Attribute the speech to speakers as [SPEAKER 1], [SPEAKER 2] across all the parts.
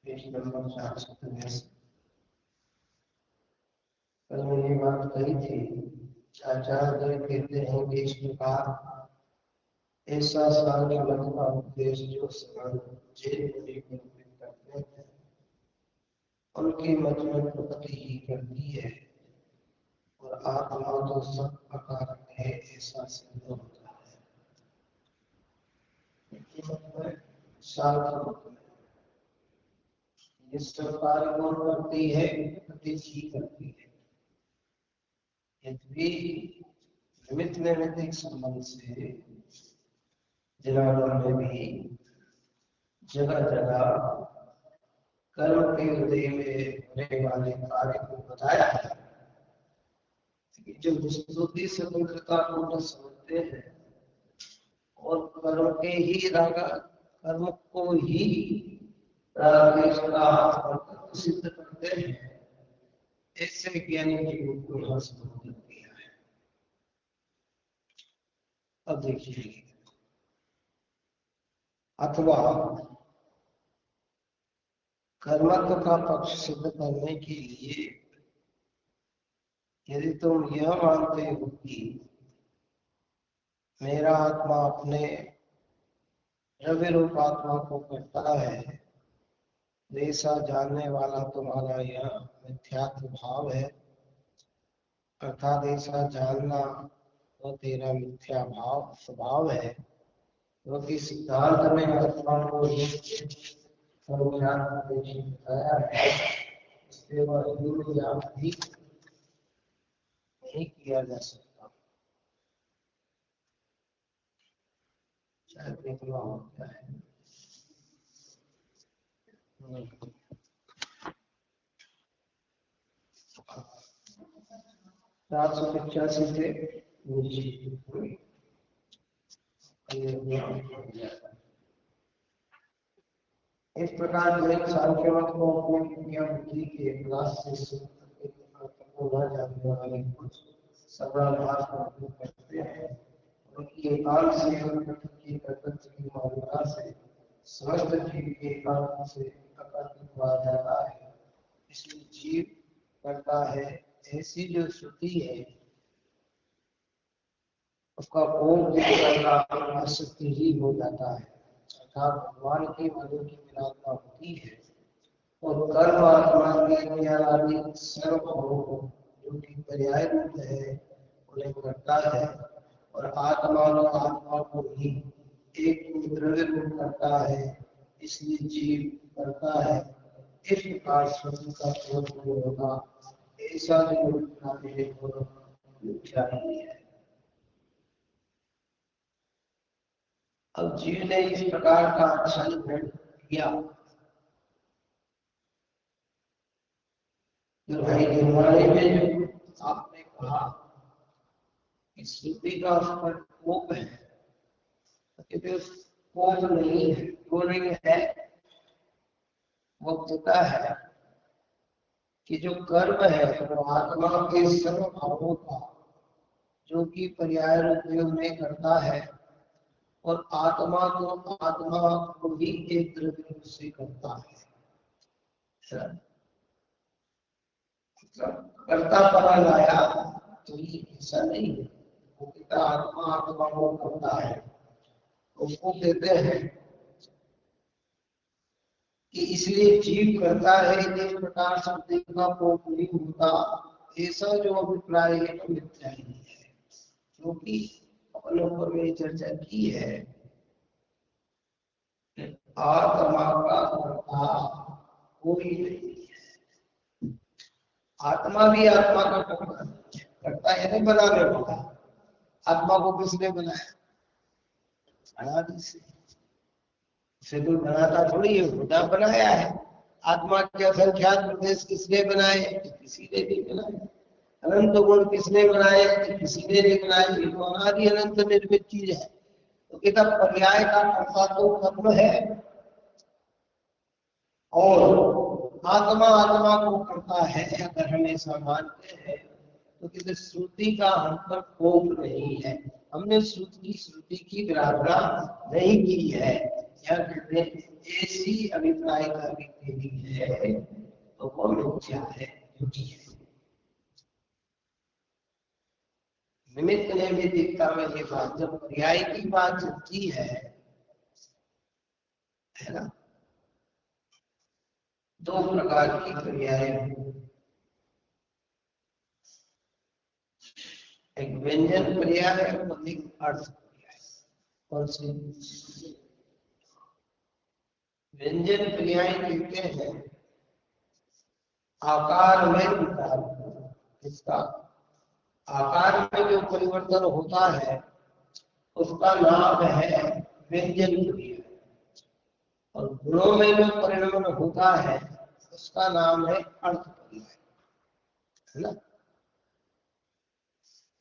[SPEAKER 1] Page number 483। कल मैंने बात कही थी, आचार्य कहते हैं कि इस प्रकार ऐसा सांख्य मत का उपदेश जो समझे करते हैं उनके मत में प्रकृति ही करती है और आत्मा तो सब प्रकार है, ऐसा सिद्ध होता है। सांख्य इस प्रकार कौन करती है, प्रकृति ही करती है। यद्यपि निमित्त नैमित्तिक संबंध से जनार्दन में भी जगह जगह कर्म के हृदय में होने वाले कार्य को बताया है कि जो विस्तृति स्वतंत्रता को न समझते हैं और कर्म के ही कर्म को ही रागद्वेष का सिद्ध करते हैं, ऐसे ज्ञानी जीवों को यहाँ संबोधित किया है। अब देखिए, अथवा कर्मत्व का पक्ष सिद्ध करने के लिए यदि तुम यह मानते हो कि मेरा आत्मा अपने द्रव्य रूप आत्मा को करता है, ऐसा जानने वाला तुम्हारा यह मिथ्यात्व भाव है, अर्थात ऐसा जानना तो तेरा मिथ्या भाव स्वभाव है, क्योंकि सिद्धांत में आत्मा को बताया है, इसलिए वह भी नहीं किया जा सकता। शायद निकला होता है 785 से इस प्रकार जो एक सांख्य मत को अपनी बुद्धि के प्रयास से जानने वाले कुछ सबला भाष का उपयोग करते हैं, उनकी एकांत से की प्रकृति की मान्यता से समस्त जीव के एकांत से अकर्तृ हुआ जाता है। इसलिए जीव करता है, ऐसी जो श्रुति है उसका पूर्ण करना असत्य ही हो जाता है, अर्थात भगवान के मधु की विराधना होती है और कर्म आत्मा के ज्ञान आदि सर्वभौम जो कि पर्याय रूप है उन्हें करता है, और आत्मा को ही एक द्रव्य रूप करता है, इसलिए जीव करता है। इस प्रकार स्वतंत्र का पूर्ण होगा, ऐसा जो है। अब जीव ने इस प्रकार का अच्छा ग्रहण किया, जो भाई निर्माणी में जो आपने कहा कि श्रुति का उस पर कोप है, कोप नहीं है, वो नहीं है, वो पता है कि जो कर्म है वो आत्मा के सर्व भावों का जो कि पर्याय रूप में करता है, और आत्मा को ही एक द्रव्य से करता है। कर्ता परा लाया तो ये ऐसा नहीं है, वो कहता आत्मा को करता है। उसको कहते हैं कि इसलिए जीव करता है, इस प्रकार शब्द का कोप नहीं होता, ऐसा जो अभिप्राय है तो मिथ्या ही है, क्योंकि अपन ऊपर में चर्चा की है आत्मा का कर्ता कोई नहीं है। आत्मा भी आत्मा का करता है, नहीं बनाने वाला। आत्मा को किसने बनाया? अनादि से कोई बनाता थोड़ी है, खुदा बनाया है। आत्मा के असंख्यात प्रदेश किसने बनाए? किसी ने नहीं बनाए। अनंत गुण किसने बनाए? किसी ने नहीं बनाए। ये तो अनादि अनंत निर्मित चीज है। तो कहता पर्याय का कर्ता तो कर्म है, और आत्मा को करता है। अगर हम ऐसा मानते हैं तो कहते श्रुति का हम पर कोप नहीं है, हमने श्रुति की विराधना नहीं की है। क्या कहते हैं? ऐसी अभिप्राय का व्यक्ति है तो वो मिथ्या है, झूठी है। निमित्त नैमित्तिकता में ये बात, जब पर्याय की बात चलती है ना, दो प्रकार की पर्याय, एक व्यंजन पर्याय और एक अर्थ पर्याय। कौन सी? व्यंजन पर्याय कहते हैं आकार में विकार। इसका आकार में जो परिवर्तन होता है उसका नाम है व्यंजन पर्याय, और गुणों में जो परिवर्तन होता है उसका नाम है अर्थ पर्याय, है ना।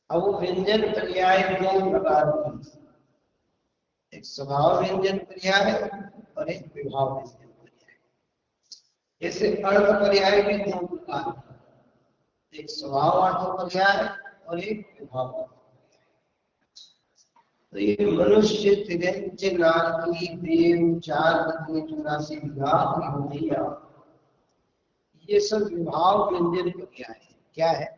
[SPEAKER 1] अब वो व्यंजन पर्याय दो प्रकार की, एक स्वभाव व्यंजन पर्याय और एक विभाव व्यंजन पर्याय। जैसे अर्थ पर्याय भी दो प्रकार, एक स्वभाव अर्थ पर्याय और एक विभाव अर्थ पर्याय। तो ये मनुष्य, तिरंज, नारकी, देव, चार गति, 84 विभाग की होनिया, ये सब विभाव व्यंजन पर्याय है। क्या है?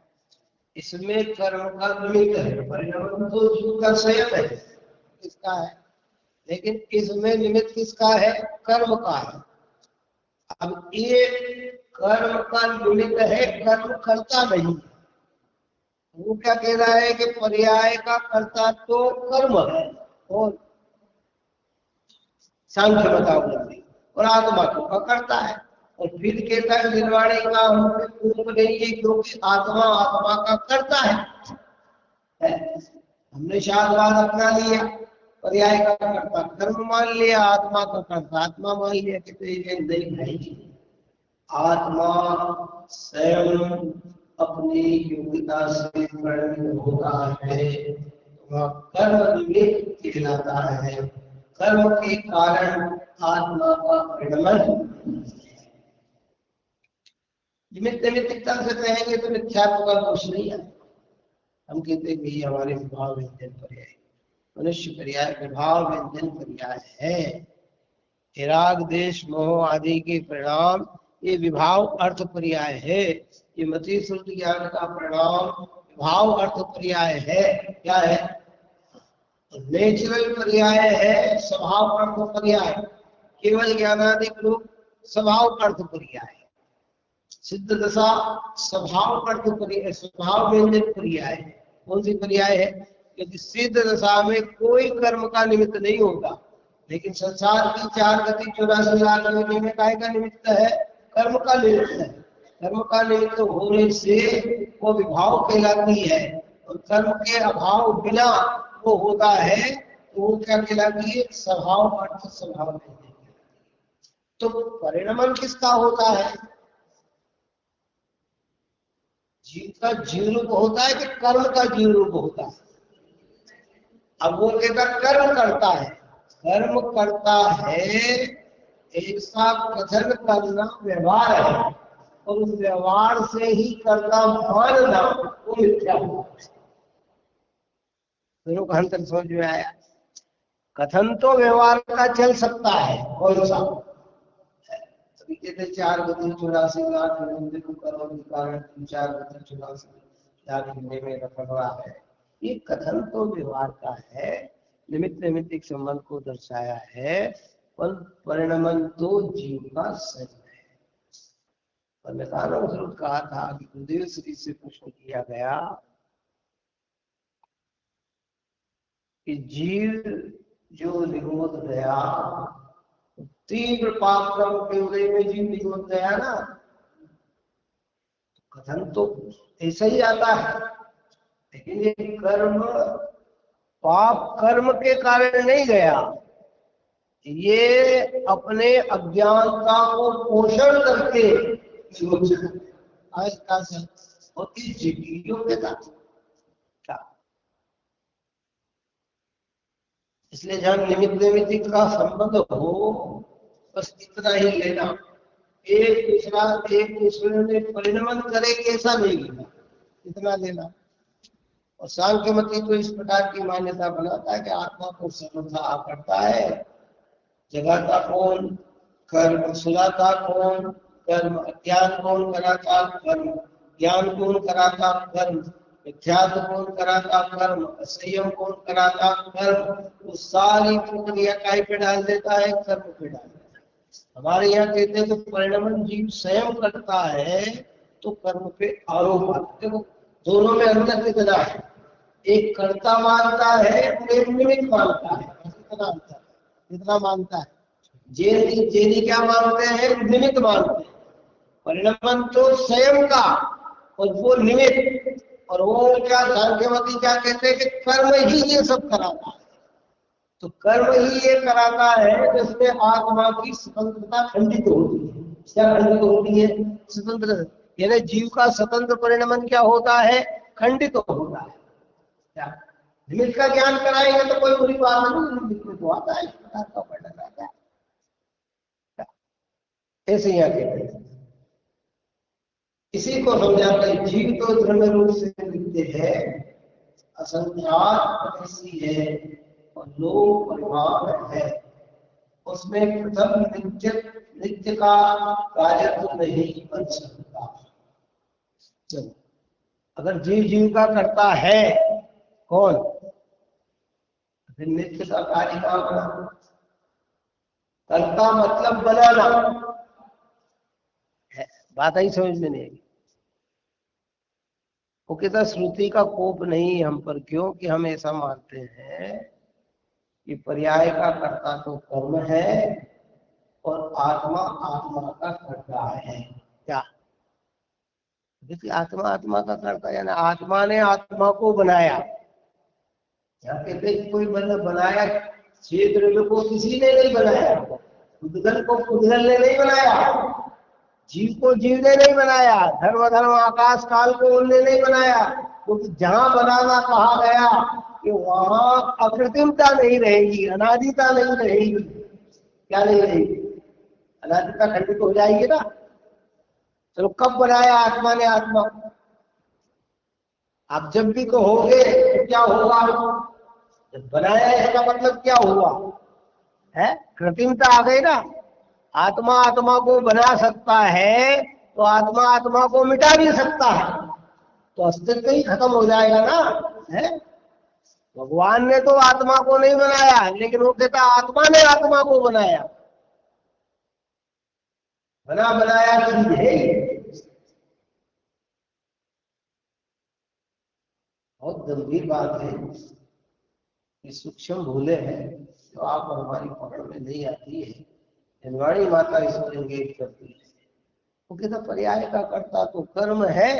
[SPEAKER 1] इसमें कर्म का निमित्त है, परिणाम तो जीव का स्वयं है, किसका है, लेकिन इसमें निमित्त किसका है? कर्म का है। अब ये कर्म का निमित्त है, कर्म करता नहीं। वो क्या कह रहा है कि पर्याय का कर्ता तो कर्म है, और सांख्य बताओ, और आत्मा को पकड़ता है। और फिर कहता है निर्वाणी का हमसे पूर्व नहीं है, क्योंकि आत्मा आत्मा का करता है। हमने शादवाद अपना लिया, पर्याय का कर्ता कर्म मान लिया, आत्मा का कर्ता आत्मा मान लिया। कि तो ये नहीं, आत्मा स्वयं अपनी योग्यता से परिणत होता है, वह कर्म निमित्त कहलाता है। कर्म के कारण आत्मा का परिणमन। निमित्त नैमित्तिकता से कहेंगे तो मिथ्यात्व का दोष नहीं है। हम कहते हैं कि हमारे विभाव व्यंजन पर्याय, मनुष्य पर्याय विभाव व्यंजन पर्याय है। राग, देश, मोह आदि के परिणाम ये विभाव अर्थ पर्याय है। ये मति श्रुति ज्ञान का परिणाम विभाव अर्थ पर्याय है। क्या है? नेचुरल पर्याय है स्वभाव अर्थ पर्याय, केवल ज्ञानादिक रूप स्वभाव अर्थ पर्याय। सिद्ध दशा स्वभाव अर्थ पर्याय, स्वभाव व्यंजन पर्याय। कौन सी पर्याय है? क्योंकि सिद्ध दशा में कोई कर्म का निमित्त नहीं होगा, लेकिन संसार की चार गति 84 लाख योनि में काय का निमित्त है? कर्म का निमित्त है। कर्म का निमित्त होने से वो विभाव कहलाती है, और कर्म के अभाव बिना वो होता है तो वो क्या कहलाती है? स्वभाव अर्थ स्वभाव व्यंजन। तो परिणमन किसका होता है? जीव का जीव रूप होता है कि कर्म का जीव रूप होता है? अब वो कहता कर्म करता है, कर्म करता है ऐसा कथन करना व्यवहार है, और उस व्यवहार से ही कर्ता मानना वो मिथ्या होता है। दोनों का अंतर समझ में आया? कथन तो व्यवहार का चल सकता है, कौन सा? कहते 4 गति 84 लाख मंदिर करोड़ के कारण 4 गति 84 लाख हिंदी में रखा हुआ है। ये कथन तो व्यवहार का है, निमित्त नैमित्तिक संबंध को दर्शाया है, पर परिणमन तो जीव का स्वयं है। और मैं कहा था कि गुरुदेव श्री से प्रश्न किया गया कि जीव जो निरोध गया, तीव्र पाप कर्म के उदय में जीव निरोध गया ना, कथन तो ऐसा ही आता है, लेकिन ये कर्म पाप कर्म के कारण नहीं गया, ये अपने अज्ञानता को पोषण करके और इस योग्यता क्या। इसलिए जहां निमित्त नैमित्तिक का संबंध हो, बस इतना ही लेना। एक दूसरे में परिणमन करे कैसा नहीं लेना, इतना लेना। और सांख्य मति तो इस प्रकार की मान्यता बनाता है कि आत्मा को सर्वथा करता है, जगाता कौन? कर्म सुनाता कौन, कर्म अज्ञान कौन कराता, कर्म ज्ञान कौन कराता, कर्म मिथ्यात्व कौन कराता, कर्म असंयम कौन कराता, कर्म वो सारी प्रक्रिया काय पे डाल देता है, कर्म पे डाल देता है। हमारे यहाँ कहते हैं तो परिणमन जीव स्वयं करता है तो कर्म पे आरोप आता है। देखो दोनों में अंतर कितना है, एक कर्ता मानता है और एक निमित्त मानता है, कितना अंतर है, कितना मानता है। जैनी क्या मानते हैं, निमित्त मानते हैं, परिणमन तो स्वयं का और वो निमित्त। और वो क्या सांख्यवादी क्या कहते हैं कि कर्म ही ये सब कराता है, तो कर्म ही ये कराता है जिसमें आत्मा की स्वतंत्रता खंडित होती है। क्या खंडित होती है, स्वतंत्र, यानी जीव का स्वतंत्र परिणमन क्या होता है, खंडित होता है। क्या निमित्त का ज्ञान कराएंगे तो कोई बुरी बात नहीं, निमित्त में तो आता है इस प्रकार का वर्णन आता है, ऐसे यहाँ कहते हैं। इसी को समझाते हैं, जीव तो द्रव्य रूप से नित्य है, असंख्यात ऐसी है और लोक परिमाण है, उसमें प्रथम नित्य का कार्य तो नहीं बन सकता। चलो, अगर जीव का करता है कौन, फिर नित्य का कार्य कहां बना, कर्ता मतलब बनाना है, बात ही समझ में नहीं आई। वो कहता श्रुति का कोप नहीं हम पर, क्यों कि हम ऐसा मानते हैं कि पर्याय का कर्ता तो कर्म है और आत्मा आत्मा का कर्ता है। क्या देखिए, आत्मा आत्मा का कर्ता यानी आत्मा ने आत्मा को बनाया। यहाँ कहते कोई बनाया, क्षेत्र को किसी ने नहीं बनाया, उद्गल को उद्गल ने नहीं बनाया, जीव को जीव ने नहीं बनाया, धर्म धर्म आकाश काल को उनने नहीं बनाया, क्योंकि जहां बनाना कहा गया कि वहां अकृत्रिमता नहीं रहेगी, अनादिता नहीं रहेगी। क्या नहीं रहेगी, अनादिता खंडित हो जाएगी ना। चलो, कब बनाया आत्मा ने आत्मा, आप जब भी कहोगे तो क्या होगा, जब बनाया इसका मतलब क्या हुआ है, कृत्रिमता आ गई ना। आत्मा आत्मा को बना सकता है तो आत्मा आत्मा को मिटा भी सकता है, तो अस्तित्व ही खत्म हो जाएगा ना। है भगवान ने तो आत्मा को नहीं बनाया, लेकिन वो कहता आत्मा ने आत्मा को बनाया, बना बनाया चीज है। बहुत गंभीर बात है, ये सूक्ष्म भूले हैं तो आप हमारी पकड़ में नहीं आती है। जनवाणी माता इसको इंगेज करती है। वो कहता पर्याय का कर्ता तो कर्म है,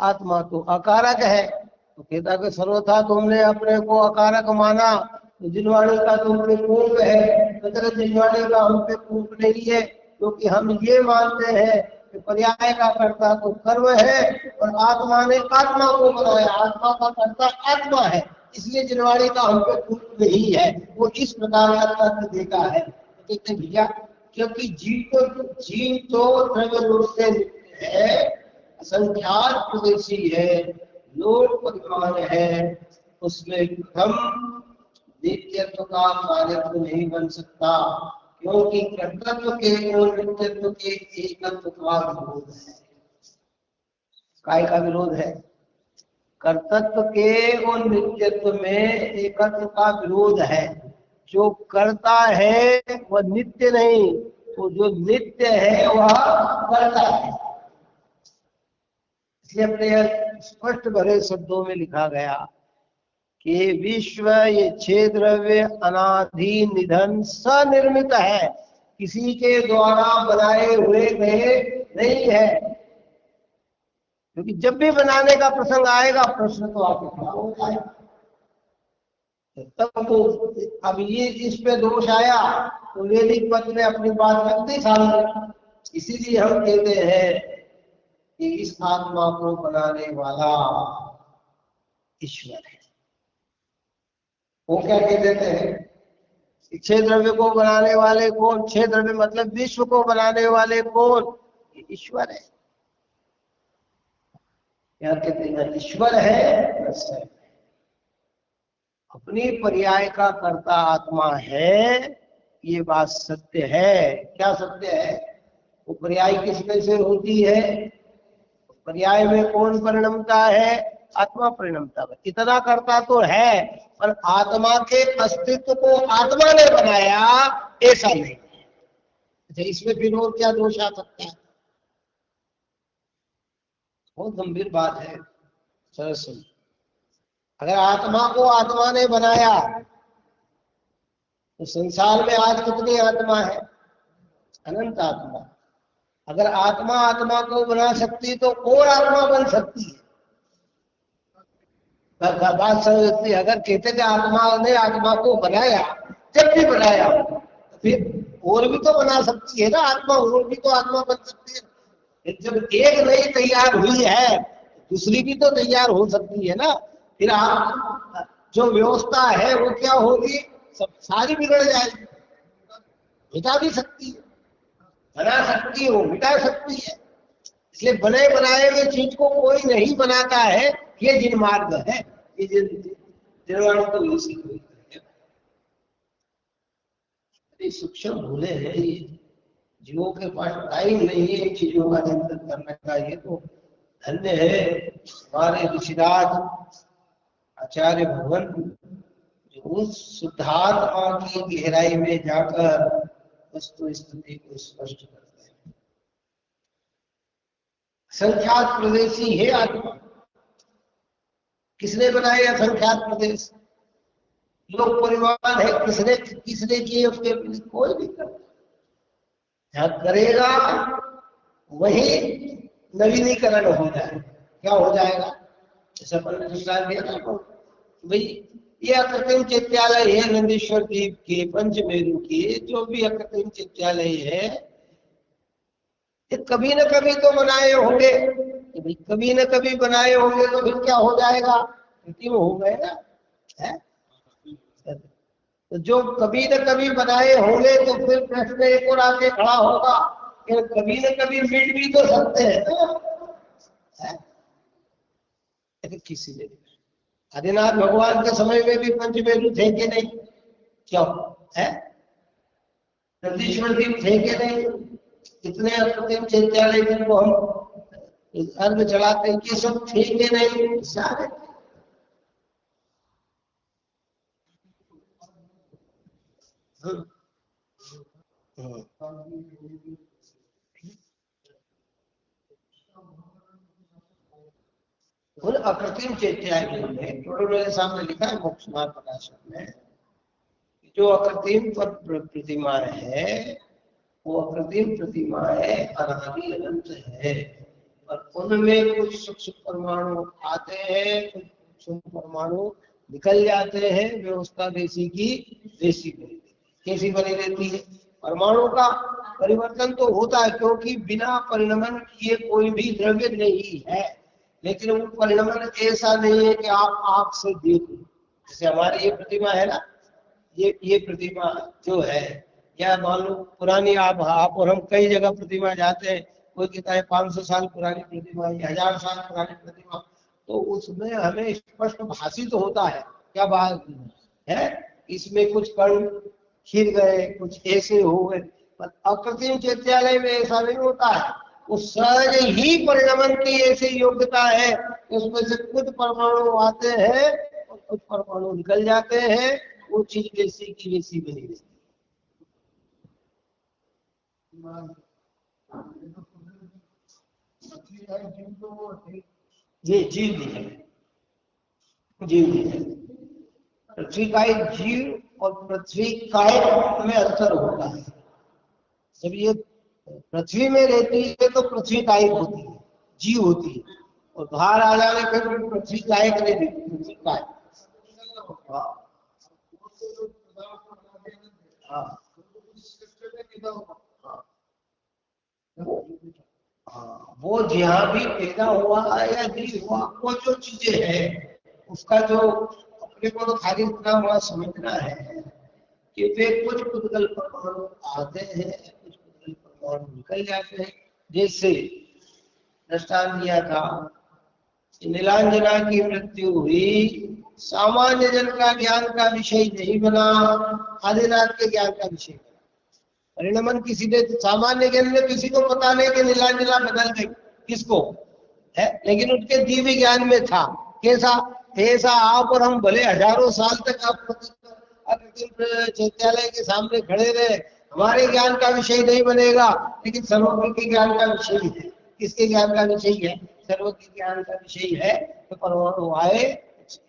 [SPEAKER 1] आत्मा तो अकारक है। तो कहता कि सर्वथा तुमने अपने को अकारक माना, तो जिनवाणी का तुम पे कोप है, मतलब जिनवाणी का हम पे कोप नहीं है, क्योंकि हम ये मानते हैं कि पर्याय का कर्ता तो कर्म है और आत्मा ने आत्मा को बनाया, आत्मा का कर्ता आत्मा है, इसलिए जिनवाणी का हम पे कोप नहीं है। वो इस प्रकार का तर्क देता है। कहते भैया, क्योंकि जीव तो द्रव्य रूप से है, असंख्यात प्रदेशी है, लोक परिमाण है, उसमें प्रथम नित्यत्व का कार्यत्व नहीं बन सकता, क्योंकि कर्तव्य के और नित्यत्व के एकत्व का विरोध है। काय का विरोध है, कर्तव्य के और नित्यत्व में एकत्व का विरोध है। जो करता है वह नित्य नहीं, तो जो नित्य है वह करता है। इसलिए अपने स्पष्ट भरे शब्दों में लिखा गया कि विश्व ये छह द्रव्य अनादि निधन सनिर्मित है, किसी के द्वारा बनाए हुए गए नहीं है। क्योंकि जब भी बनाने का प्रसंग आएगा प्रश्न तो आपको खड़ा हो जाएगा। तब तो अब ये इस पे दोष आया तो वैदिक मत ने अपनी बात रख दी सामने। इसीलिए हम कहते हैं कि इस आत्मा को बनाने वाला ईश्वर है। वो क्या कह देते हैं, छह द्रव्य को बनाने वाले कौन, छह द्रव्य मतलब विश्व को बनाने वाले कौन, ईश्वर है। क्या कहते हैं, ईश्वर है, अपनी पर्याय का कर्ता आत्मा है, ये बात सत्य है। क्या सत्य है? वो पर्याय किसमें से होती है? पर्याय में कौन परिणमता है? आत्मा परिणमता है। इतना करता तो है, पर आत्मा के अस्तित्व को आत्मा ने बनाया ऐसा नहीं। अच्छा, इसमें फिर और क्या दोष आ सकता है? बहुत गंभीर बात है। सरस, अगर आत्मा को आत्मा ने बनाया तो संसार में आज कितनी आत्मा है? अनंत आत्मा। अगर आत्मा आत्मा को बना सकती तो और आत्मा बन सकती है। बात समझती? अगर कहते थे आत्मा ने आत्मा को बनाया, जब भी बनाया तो फिर और भी तो बना सकती है ना आत्मा, और भी तो आत्मा बन सकती है। जब एक नई तैयार हुई है दूसरी भी तो तैयार हो सकती है ना। फिर आप जो व्यवस्था है वो क्या होगी? सब सारी बिगड़ जाएगी। मिटा भी सकती है, बना सकती है, वो मिटा सकती है। इसलिए बने बनाए हुए चीज को कोई नहीं बनाता है। ये जिन मार्ग है, ये जिन तो इसी को सूक्ष्म भूले हैं। ये जीवों के पास टाइम नहीं है इन चीजों का चिंतन करने का। ये तो धन्य है हमारे ऋषिराज आचार्य भगवान, जो उस शुद्धात्मा की गहराई में जाकर वस्तु स्थिति को स्पष्ट करते हैं। संख्यात प्रदेशी है आत्मा। किसने बनाया असंख्यात प्रदेश? लोक परिवार है, किसने किसने किए? उसके कोई नहीं करता। जहां करेगा वही नवीनीकरण हो जाए। क्या हो जाएगा? जैसा भाई ये अकृत्रिम चित्तालय है नंदीश्वर द्वीप के, पंचमेरु के, जो भी अकृत्रिम चित्तालय है, ये कभी न कभी तो बनाए होंगे। कभी न कभी बनाए होंगे तो फिर क्या हो जाएगा? कृत्रिम हो गए ना। है तो जो कभी न कभी बनाए होंगे तो फिर प्रश्न एक और आके खड़ा होगा कि कभी न कभी मिट भी तो सकते हैं ना। किसी ने आदिनाथ भगवान के समय में भी पंचमेरु थे कि नहीं? क्यों है? नंदीश्वर द्वीप थे कि नहीं? कितने अकृत्रिम चैत्यालय जिनको हम अर्घ चलाते हैं, ये सब थे कि नहीं? सारे उन अकृत्रिम चैत्यालयों में मेरे सामने लिखा है मोक्ष मार्ग प्रकाशन में, जो अकृत्रिम प्रतिमा है वो अकृत्रिम प्रतिमाएं अनादि अनंत है। और उनमें कुछ सूक्ष्म परमाणु आते हैं, कुछ सूक्ष्म परमाणु निकल जाते हैं। व्यवस्था देशी की देशी बनी, कैसी बनी रहती है? परमाणु का परिवर्तन तो होता है, क्योंकि बिना परिणमन किए कोई भी द्रव्य नहीं है। लेकिन वो परिणमन ऐसा नहीं है कि आप आंख से देखो। जैसे हमारी ये प्रतिमा है ना, ये प्रतिमा जो है, या मान लो पुरानी आप और हम कई जगह प्रतिमा जाते हैं, कोई कहता है 500 साल पुरानी प्रतिमा, 1000 साल पुरानी प्रतिमा, तो उसमें हमें स्पष्ट भाषित तो होता है क्या बात है? इसमें कुछ कण खिल गए, कुछ ऐसे हो गए। पर अकृत्रिम चैत्यालय में ऐसा नहीं होता है। वो सहज ही परिणमन की ऐसी योग्यता है, उसमें से कुछ परमाणु आते हैं और कुछ परमाणु निकल जाते हैं। वो चीज वैसी की वैसी बनी रहती है। ये जीव भी है, जीव भी है। पृथ्वी का एक जीव और पृथ्वी काय में अंतर होता है। जब ये पृथ्वी में रहती है तो पृथ्वी कायिक होती है, जीव होती है, और बाहर आ जाने पर पृथ्वी कायिक नहीं रहती, पृथ्वी कायिक। वो जहाँ भी पैदा हुआ या नहीं हुआ, वो जो चीजें हैं उसका जो अपने को तो खाली इतना बड़ा समझना है कि वे कुछ पुद्गल परमाणु आते हैं, कुछ पुद्गल परमाणु निकल जाते हैं। जैसे दृष्टांत दिया था, नीलांजना की मृत्यु हुई, सामान्य जन का ज्ञान का विषय नहीं बना, आदिनाथ के ज्ञान का विषय बना। परिणमन किसी ने, सामान्य ज्ञान में किसी को पता नहीं कि नीला नीला बदल गई किसको है, लेकिन उनके दिव्य ज्ञान में था। कैसा? ऐसा आप और हम भले हजारों साल तक आप चैत्यालय के सामने खड़े रहे, हमारे ज्ञान का विषय नहीं बनेगा, लेकिन सर्वज्ञ के ज्ञान का विषय है। किसके ज्ञान का विषय है? सर्वज्ञ ज्ञान का विषय है। तो परमाणु आए,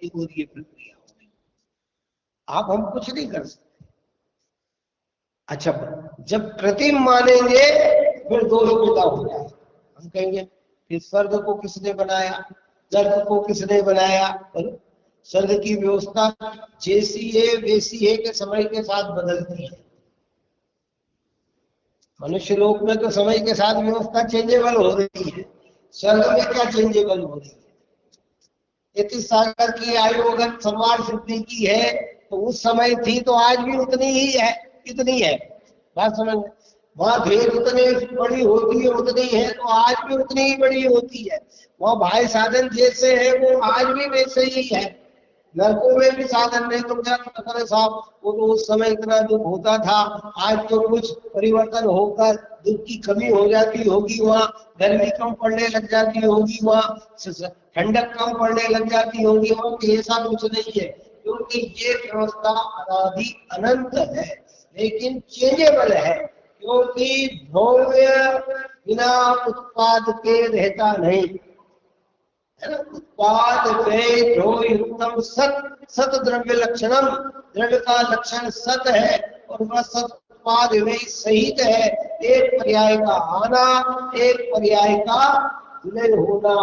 [SPEAKER 1] प्रक्रिया आप हम कुछ नहीं कर सकते। अच्छा, जब कृत्रिम मानेंगे फिर दोष पैदा हो जाए। हम कहेंगे फिर स्वर्ग को किसने बनाया, नर्क को किसने बनाया? स्वर्ग की व्यवस्था जैसी है वैसी है कि समय के साथ बदलती है। मनुष्य लोक में तो समय के साथ व्यवस्था चेंजेबल हो रही है, स्वर्ग में क्या चेंजेबल हो रही है? 33 सागर की आयु अगर संवार सिद्धि की है तो उस समय थी तो आज भी उतनी ही है, कितनी है बात समझ। वहां भेद उतनी बड़ी होती है, उतनी है तो आज भी उतनी ही बड़ी होती है। वहां भाई साधन जैसे है वो आज भी वैसे ही है। नरकों में भी साधन नहीं तो क्या करे साहब, वो तो उस समय इतना दुख होता था, आज तो कुछ परिवर्तन होकर दुख की कमी हो जाती होगी, वहाँ गर्मी कम पड़ने लग जाती होगी, वहाँ ठंडक कम पड़ने लग जाती होगी, वहाँ ऐसा कुछ नहीं है, क्योंकि ये व्यवस्था अनादि अनंत है, लेकिन चेंजेबल है, क्योंकि द्रव्य बिना उत्पाद के रहता नहीं है ना। उत्पाद युक्तम सत, सत द्रव्य लक्षणम, द्रव्य का लक्षण सत है और वह सत उत्पाद में सहित है। एक पर्याय का आना, एक पर्याय का विलय होना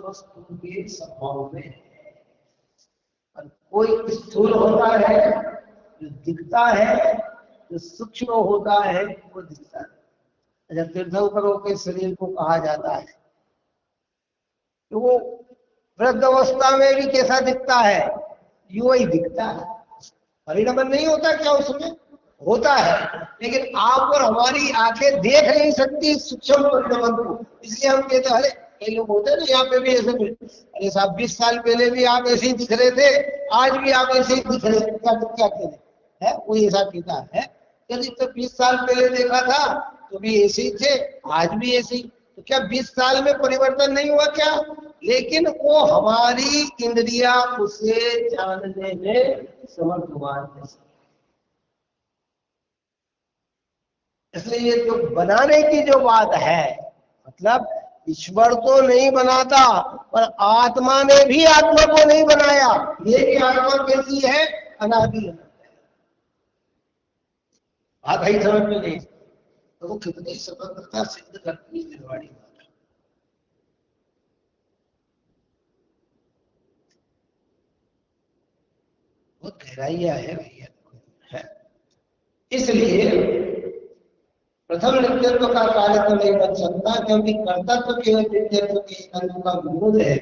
[SPEAKER 1] वस्तु के स्वभाव में है। कोई स्थूल होता है जो दिखता है, जो सूक्ष्म होता है वो दिखता है। अच्छा, तीर्थंकरों के शरीर को कहा जाता है तो वो वृद्ध अवस्था में भी कैसा दिखता है? यूं ही दिखता है। परिणमन नहीं होता क्या उसमें? होता है, लेकिन आप और हमारी आंखें देख नहीं सकती सूक्ष्म परिणमन को, इसलिए हम कहते हैं अरे कई लोग होते हैं ना यहाँ पे भी ऐसे, अरे साहब 20 साल पहले भी आप ऐसे ही दिख रहे थे, आज भी आप ऐसे ही दिख रहे थे, क्या कहते हैं? वो ऐसा कहता है यदि तो 20 साल पहले देखा था तो भी ऐसे ही थे, आज भी ऐसे ही, तो क्या 20 साल में परिवर्तन नहीं हुआ क्या? लेकिन वो हमारी इंद्रियां उसे जानने में समर्थवान है। इसलिए ये जो बनाने की जो बात है, मतलब ईश्वर तो नहीं बनाता पर आत्मा ने भी आत्मा को नहीं बनाया। ये भी आत्मा कैसी है? अनादि है। बात ही समझ में नहीं तो वो कितनी स्वतंत्रता सिद्ध करती है निर्वाणी माता। बहुत गहराइयां है भैया है। इसलिए प्रथम नित्यत्व का कार्य तो नहीं बन सकता, क्योंकि कर्तव्य केवल नित्यत्व के तत्व का विरोध है।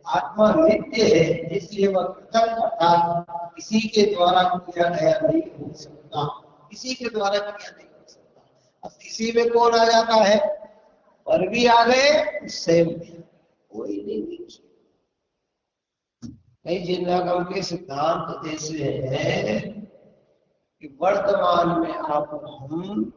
[SPEAKER 1] आत्मा नित्य है, इसलिए वह पृथक अर्थात किसी के द्वारा किया गया नहीं हो सकता, किसी के द्वारा किया नहीं हो सकता। अब किसी में कौन आ जाता है? पर भी आ गए, स्वयं कोई नहीं देखिए। कई जिन्नागम के सिद्धांत ऐसे हैं कि वर्तमान में आप हम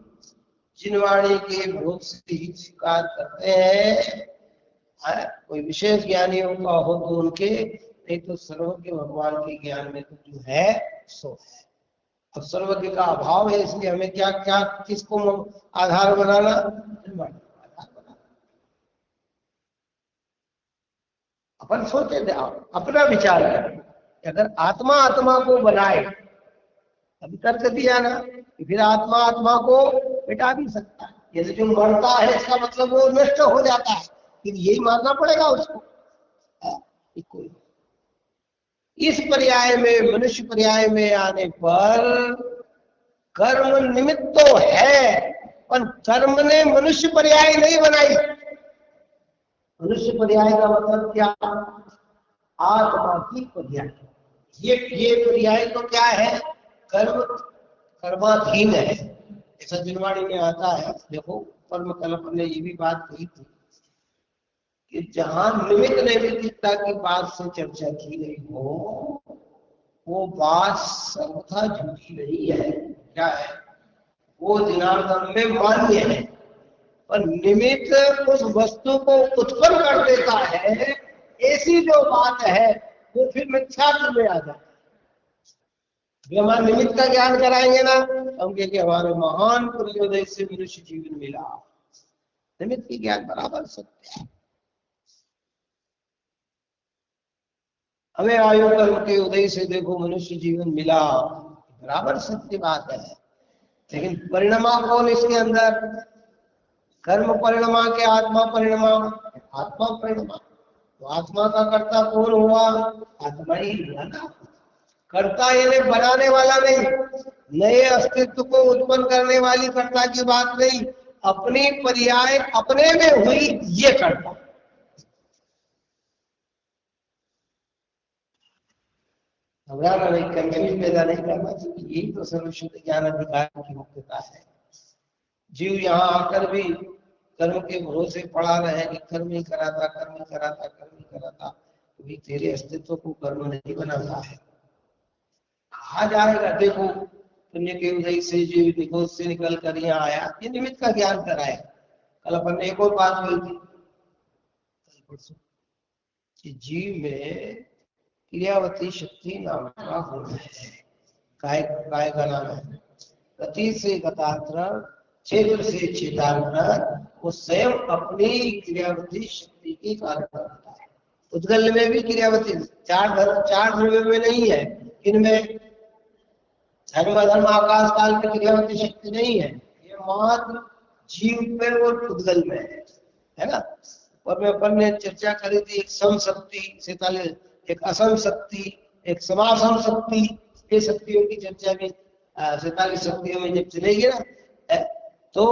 [SPEAKER 1] जिनवाणी के भोग से ही स्वीकार करते हैं। कोई विशेष ज्ञानियों का हो तो उनके, नहीं तो सर्वज्ञ भगवान के ज्ञान में तो जो है सो है। अब सर्वज्ञ का अभाव है, इसलिए हमें क्या क्या किसको आधार बनाना? जिनवाणी को आधार बनाना। अपन सोचे थे, अपना विचार करें, अगर आत्मा आत्मा को बनाए, अभी तर्क दिया ना कि फिर आत्मा आत्मा को मिटा भी सकता है। यदि जो मरता है इसका मतलब वो नष्ट हो जाता है, फिर यही मानना पड़ेगा उसको। इस पर्याय में, मनुष्य पर्याय में आने पर कर्म निमित्त तो है, पर कर्म ने मनुष्य पर्याय नहीं बनाई। मनुष्य पर्याय का मतलब क्या? आत्मा की पर्याय। ये पर्याय तो क्या है? कर्म कर्माधीन है। ऐसा जिनवाणी में आता है। देखो परम कल्प ने ये भी बात कही थी कि जहां निमित्त नैमित्तिकता की बात से चर्चा की गई हो, वो बात सर्वथा झूठी नहीं है। क्या है? वो जनार्दन में मान्य है, पर निमित्त उस वस्तु को उत्पन्न कर देता है, ऐसी जो बात है वो फिर मिथ्यात्व में आ जाता है। हमारे निमित्त का ज्ञान कराएंगे ना, हम कहेंगे हमारे महान पुण्योदय से मनुष्य जीवन मिला। निमित्त की ज्ञान बराबर सत्य है। हमें आयु कर्म के उदय से देखो मनुष्य जीवन मिला, बराबर सत्य बात है। लेकिन परिणमा कौन इसके अंदर? कर्म परिणमा के आत्मा परिणमा? आत्मा परिणमा। तो आत्मा का कर्ता कौन हुआ? आत्मा ही हुआ ना। कर्ता यानी बनाने वाला नहीं, नए अस्तित्व को उत्पन्न करने वाली कर्ता की बात नहीं, अपनी पर्याय अपने में हुई ये कर्ता। घबराना नहीं, कंफ्यूज पैदा नहीं करना चाहिए। यही तो सर्वशुद्ध ज्ञान अधिकार की मुख्यता है। जीव यहाँ आकर भी कर्म के भरोसे पड़ा रहे कि कर्म ही कराता, कर्म ही कराता, कर्म ही कराता, तो भी तेरे अस्तित्व को कर्म नहीं बनाता है। कहा जाएगा देखो पुण्य के उदय से जीव निकोज से निकल कर यहाँ आया, ये निमित्त का ज्ञान कराया। कल अपन ने एक और बात हुई थी कल परसों कि जीव में क्रियावती शक्ति नाम का होना है। काय का नाम है गति से गतांतर, क्षेत्र से क्षेत्रांतर। वो स्वयं अपनी क्रियावती शक्ति की कारण होता है। उद्गल में भी क्रियावती चार द्रव्य में नहीं है। इनमें धर्म धर्म आकाश काल में क्रियावती शक्ति नहीं है, ये मात्र जीव में और उद्गल में है ना। और में अपन ने चर्चा करी थी, एक सम शक्ति 47, एक असम शक्ति, एक समासम शक्ति। ये शक्तियों की चर्चा में 47 शक्तियों में जब चलेगी ना, तो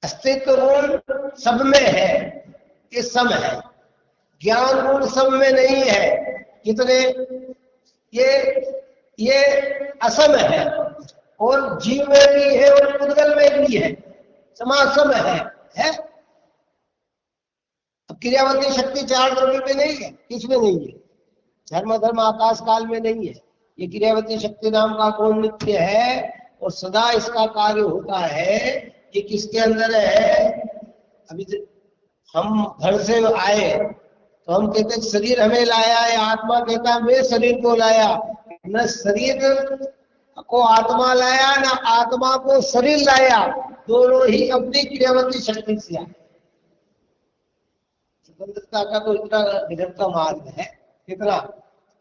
[SPEAKER 1] अस्तित्व गुण सब में है, ये सम है। ज्ञान गुण सब में नहीं है, कितने? ये असम है, और जीव में भी है और उद्गल में भी है, समासम है। अब क्रियावती शक्ति चार द्रव्य में नहीं है, किसमें नहीं है? धर्म धर्म आकाश काल में नहीं है। ये क्रियावती शक्ति नाम का कौन नित्य है और सदा इसका कार्य होता है। ये किसके अंदर है? अभी हम घर से आए तो हम कहते शरीर हमें लाया है, आत्मा कहता मैं शरीर को लाया। न शरीर को आत्मा लाया, न आत्मा को शरीर लाया, दोनों ही अपनी क्रियावती शक्ति से आए। स्वतंत्रता का तो इतना निरंतर मार्ग है। कितना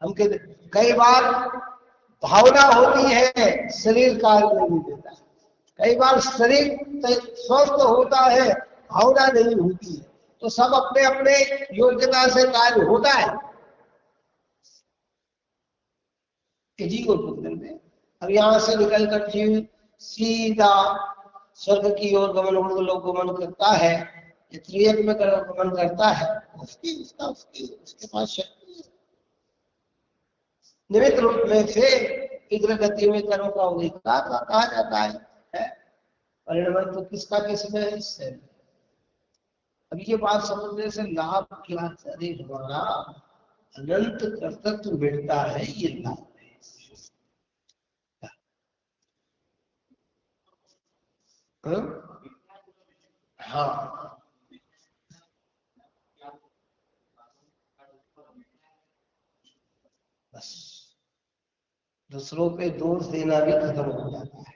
[SPEAKER 1] हम कहते, कई बार भावना होती है, शरीर कार्य नहीं देता। कई बार शरीर स्वस्थ होता है, भावना नहीं होती है। तो सब अपने अपने योग्यता से कार्य होता है। जीव और पुत्र में अब यहां से निकलकर जीव सीधा स्वर्ग की ओर गमन करता है, त्रियक में गमन करता है। उसके पास शक्ति है। निमित्त रूप में से शीघ्र गति में कर्म का अधिकार कहा जाता है। परिणमन तो किसका किसमें है? इससे अब ये बात समझने से लाभ क्या? अरे हमारा अनंत कर्तव्य मिलता है, ये लाभ है। हाँ, बस दूसरों पे दोष देना भी खत्म हो जाता है।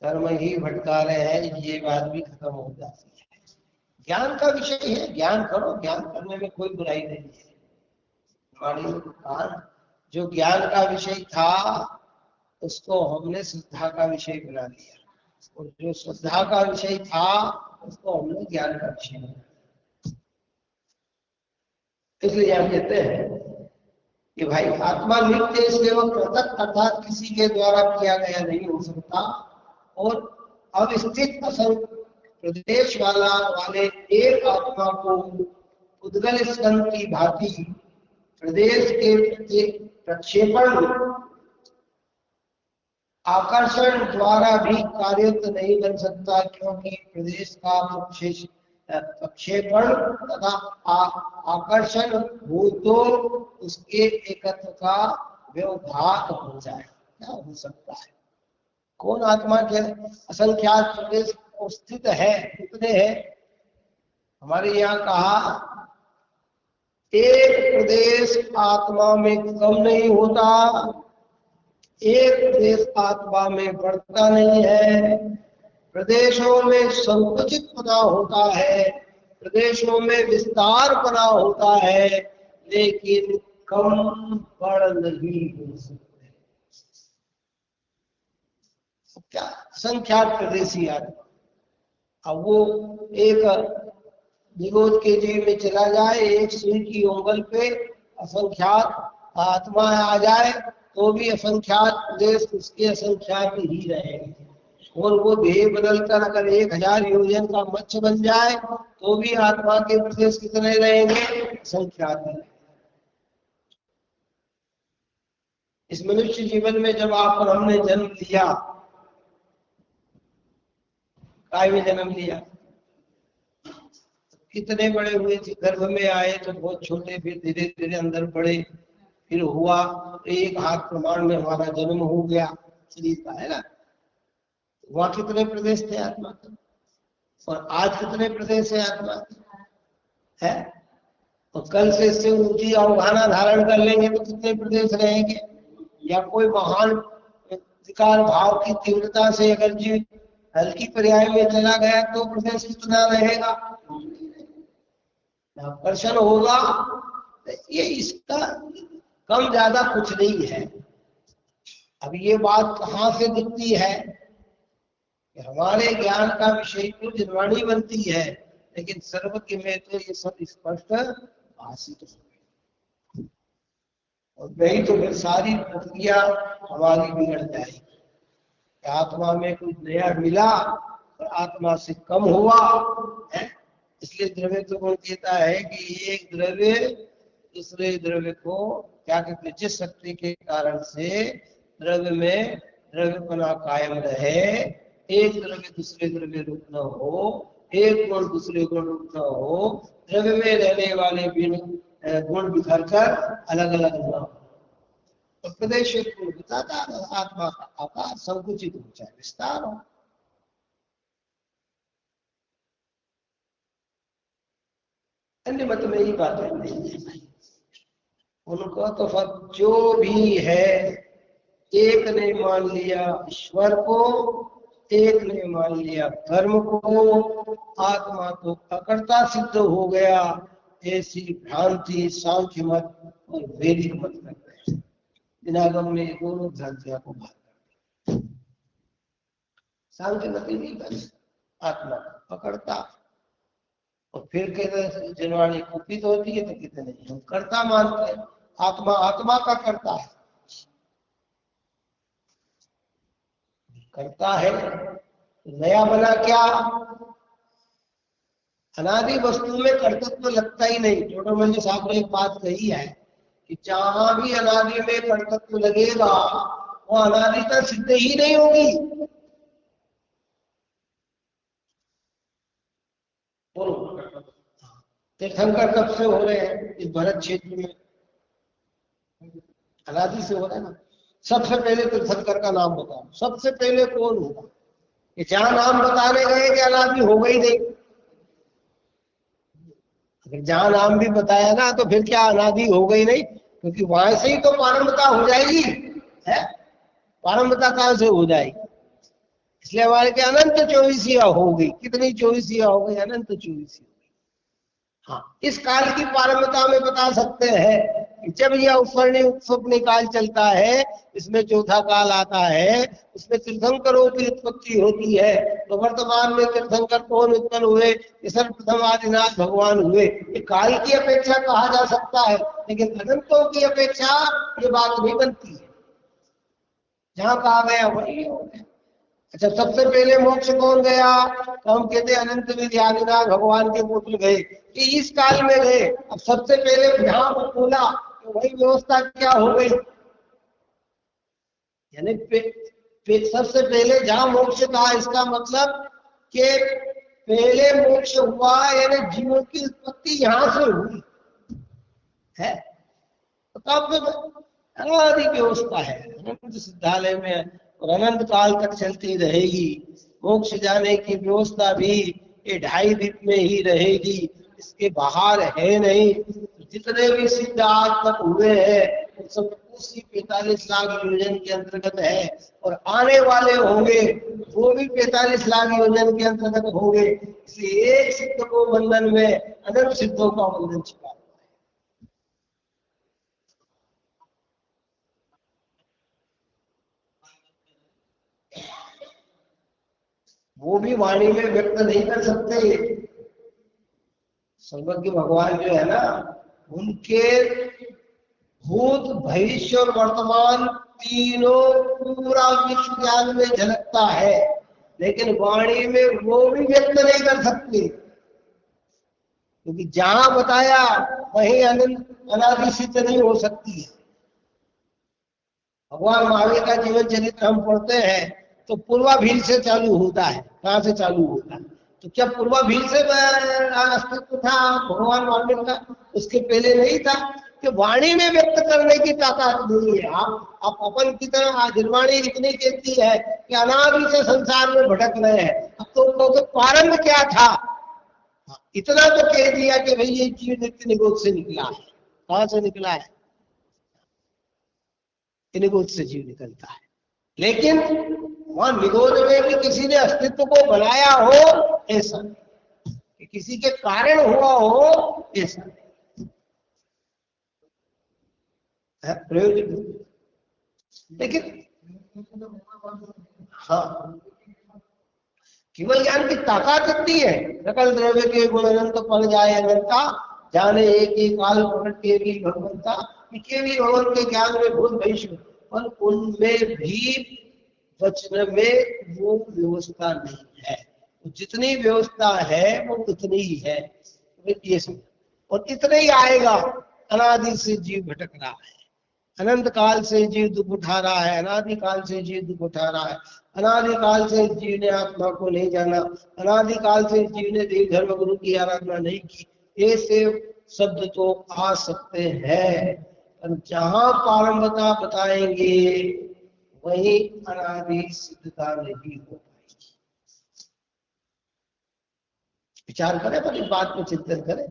[SPEAKER 1] कर्म ही भटका रहे हैं, ये बात भी खत्म हो जाती है। ज्ञान का विषय है, ज्ञान करो, ज्ञान करने में कोई बुराई नहीं है। जो ज्ञान का विषय था उसको हमने श्रद्धा का विषय बना दिया, और जो श्रद्धा का विषय था उसको हमने ज्ञान का विषय बनाया। इसलिए हम कहते हैं कि भाई आत्मा नित्य इसलिए वो पृथक अर्थात किसी के द्वारा किया गया नहीं हो सकता, और अवस्थित असंग प्रदेश वाले एक आत्मा को उद्गल स्कंद की भांति प्रदेश के प्रति प्रक्षेपण आकर्षण द्वारा भी कार्यरत नहीं बन सकता, क्योंकि प्रदेश का प्रक्षेपण तथा आकर्षण हो तो उसके एकत्व का व्यवधान हो जाए। क्या हो सकता है? कौन आत्मा के असंख्यात प्रदेश स्थित है, कितने हैं? हमारे यहाँ कहा एक प्रदेश आत्मा में कम नहीं होता, एक प्रदेश आत्मा में बढ़ता नहीं है। प्रदेशों में संकुचित पना होता है, प्रदेशों में विस्तार पना होता है, लेकिन कम बढ़ नहीं हो सकते। क्या संख्यात प्रदेशी आत्मा, अब वो एक निरोध के जीव में चला जाए, एक सुई की उंगल पे असंख्यात आत्मा आ जाए तो भी असंख्यात प्रदेश उसके असंख्यात ही रहेंगे। और वो देह बदलकर अगर 1000 योजन का मच्छ बन जाए तो भी आत्मा के प्रदेश कितने रहेंगे? असंख्यात ही। इस मनुष्य जीवन में जब आप और हमने जन्म लिया, काय में जन्म लिया, कितने बड़े हुए थे, गर्भ में आए तो बहुत छोटे, फिर धीरे धीरे अंदर बढ़े, फिर हुआ एक हाथ प्रमाण में हमारा जन्म हो गया शरीर का, है ना। वहां कितने प्रदेश थे आत्मा के, और आज कितने प्रदेश है आत्मा के, है। और कल से इससे ऊंची अवगाहना धारण कर लेंगे तो कितने प्रदेश रहेंगे? या कोई महान विकार भाव की तीव्रता से अगर जीव हल्की पर्याय में चला गया तो प्रदेश कितना रहेगा? आकर्षण होगा। ये इसका कम ज्यादा कुछ नहीं है। अब ये बात कहाँ से दिखती है कि हमारे ज्ञान का विषय तो निर्वाणी बनती है, लेकिन सर्वज्ञ में तो ये सब स्पष्ट भाषित हो, और नहीं तो फिर सारी प्रक्रिया हमारी बिगड़ जाएगी। आत्मा में कुछ नया मिला और आत्मा से कम हुआ है। इसलिए द्रव्य तो कौन कहता है कि एक द्रव्य दूसरे द्रव्य को क्या कहते हैं, जिस शक्ति के कारण से द्रव्य में द्रव्यपना कायम रहे, एक द्रव्य दूसरे द्रव्य रूप न हो, एक गुण दूसरे गुण रूप न हो, द्रव्य में रहने वाले गुण बिखर कर अलग अलग न हो। तो प्रदेश गुण बताता आत्मा का आकार संकुचित हो चाहे विस्तार हो। अन्य मत में ही बातें नहीं है भाई। उनको तो सब जो भी है, एक ने मान लिया ईश्वर को, एक ने मान लिया कर्म को, आत्मा तो अकर्ता सिद्ध हो गया। ऐसी भ्रांति सांख्य मत और वैदिक मत करते हैं। दिनागम में दोनों भ्रांतियों को भाग करते हैं। सांख्य मत नहीं बस आत्मा पकड़ता, और फिर कहते जनवाणी कुपित होती है तो कहते नहीं, हम कर्ता मानते हैं, आत्मा आत्मा का कर्ता है। करता है नया बना क्या? अनादि वस्तु में कर्तव्य लगता ही नहीं। टोटोमंजी साहब ने एक बात कही है कि जहां भी अनादि में कर्तव्य लगेगा वो अनादिता सिद्ध ही नहीं होगी। तीर्थंकर कब से हो रहे हैं इस भरत क्षेत्र में? अनादि से हो रहे हैं ना। सबसे पहले तीर्थंकर का नाम बताओ, सबसे पहले कौन होगा? कि जहां नाम बताने गए कि अनादि हो गई नहीं। अगर जहां नाम भी बताया ना तो फिर क्या अनादि हो गई नहीं? क्योंकि वहां से ही तो पारंपरिकता हो जाएगी, है। पारंपरिकता कहां से हो जाएगी? इसलिए हमारे के अनंत 24 हो गई। कितनी 24 हो गई? अनंत 24। हाँ, इस काल की पारंपरिकता में बता सकते हैं कि जब यह स्वर्ण काल चलता है, इसमें चौथा काल आता है, इसमें तीर्थंकरों की उत्पत्ति होती है। तो वर्तमान में तीर्थंकर कौन उत्पन्न हुए? ये सर्वप्रथम आदिनाथ भगवान हुए। ये काल की अपेक्षा कहा जा सकता है, लेकिन अनंतों की अपेक्षा ये बात नहीं बनती है। जहां कहा गया वही हो गया। अच्छा, सबसे पहले मोक्ष कौन गया? तो हम कहते अनंत विद्यादिनाथ भगवान के पुत्र गए, कि इस काल में गए। अब सबसे पहले जहां पर खोला तो वही व्यवस्था क्या हो गई? यानी सबसे पहले जहां मोक्ष था, इसका मतलब कि पहले मोक्ष हुआ, यानी जीवों की उत्पत्ति यहां से हुई है। तो तब अनादि व्यवस्था है। अनंत सिद्धालय में
[SPEAKER 2] और अनंत काल तक चलती रहेगी। मोक्ष जाने की व्यवस्था भी ये 2.5 दीप में ही रहेगी, इसके बाहर है नहीं। जितने भी सिद्ध आज तक हुए हैं वो सब उसी 45 लाख योजन के अंतर्गत है, और आने वाले होंगे वो भी 45 लाख योजन के अंतर्गत होंगे। इसलिए एक सिद्ध को बंधन में अनंत सिद्धों का बंधन छिपा है। वो भी वाणी में व्यक्त नहीं कर सकते। सर्वज्ञ भगवान जो है ना, उनके भूत भविष्य और वर्तमान तीनों पूरा विश्व ज्ञान में झलकता है, लेकिन वाणी में वो भी व्यक्त नहीं कर सकते, क्योंकि जहां बताया वहीं अनादि सिद्ध नहीं हो सकती है। भगवान महावीर का जीवन चरित्र हम पढ़ते हैं तो पूर्वाभील से चालू होता है। कहां से चालू होता है? तो क्या पूर्वाभील से अस्तित्व था भगवान महावीर का? उसके पहले नहीं था। कि वाणी में व्यक्त करने की ताकत नहीं है। आप अपन की तरह निर्वाणी इतनी कहती है कि अनादि से संसार में भटक रहे हैं। अब तो कहोगे प्रारंभ क्या था? इतना तो कह दिया कि भाई ये जीव नित्य निरोध से निकला है। कहां से निकला है? निगोद से जीव निकलता है। लेकिन वहां निगोद में भी किसी ने अस्तित्व को बनाया हो ऐसा नहीं, कि किसी के कारण हुआ हो ऐसा नहीं। प्रयोजन लेकिन हाँ, केवल ज्ञान की ताकत इतनी है। सकल द्रव्य के गुण अनंत पड़ जाए अनंता, जाने एक ही काल प्रकट के भी भगवंता। भी भगवान के ज्ञान में भूत भविष्य, और उनमें भी वचन में वो व्यवस्था नहीं है। जितनी व्यवस्था है वो उतनी ही है, ये सब। और इतना ही आएगा। अनादि से जीव भटक रहा है, अनंत काल से जीव दुख उठा रहा है, अनादि काल से जीव दुख उठा रहा है। अनादि काल से जीव ने आत्मा को नहीं जाना, अनादि काल से जीव ने देव धर्म गुरु की आराधना नहीं की। ऐसे शब्द तो आ सकते हैं, पर जहां पारंपरिकता बताएंगे वही अनादि सिद्धता नहीं हो पाएगी। विचार करें, पर इस बात को चिंतन करें।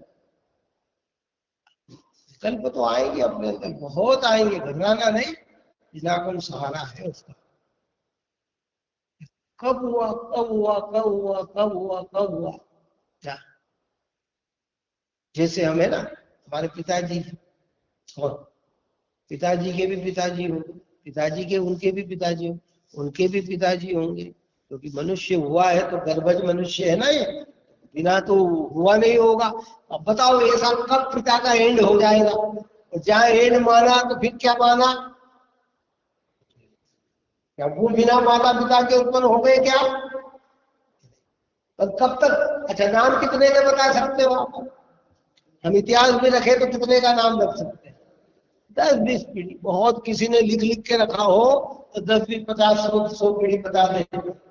[SPEAKER 2] विकल्प तो आएंगे अपने अंदर, बहुत आएंगे, घबराना नहीं। जिनाकम सहारा है उसका। कब हुआ, कब हुआ, कब हुआ, कब हुआ, कब हुआ? क्या जैसे हमें ना हमारे पिताजी, और पिताजी के भी पिताजी होंगे, पिताजी के उनके भी पिताजी होंगे, उनके भी पिताजी होंगे, क्योंकि मनुष्य हुआ है तो गर्भज मनुष्य है ना ये, बिना तो हुआ नहीं होगा। अब बताओ ऐसा कब पिता का एंड हो जाएगा? जहां एंड माना तो फिर क्या माना? क्या वो बिना माता पिता के उत्पन्न हो गए क्या? और कब तक? अच्छा, नाम कितने का बता सकते हो आप? हम इतिहास में रखे तो कितने का नाम रख सकते हैं? 10-20 पीढ़ी। बहुत किसी ने लिख लिख के रखा हो तो 10-20, 50, 100 पीढ़ी बता दें।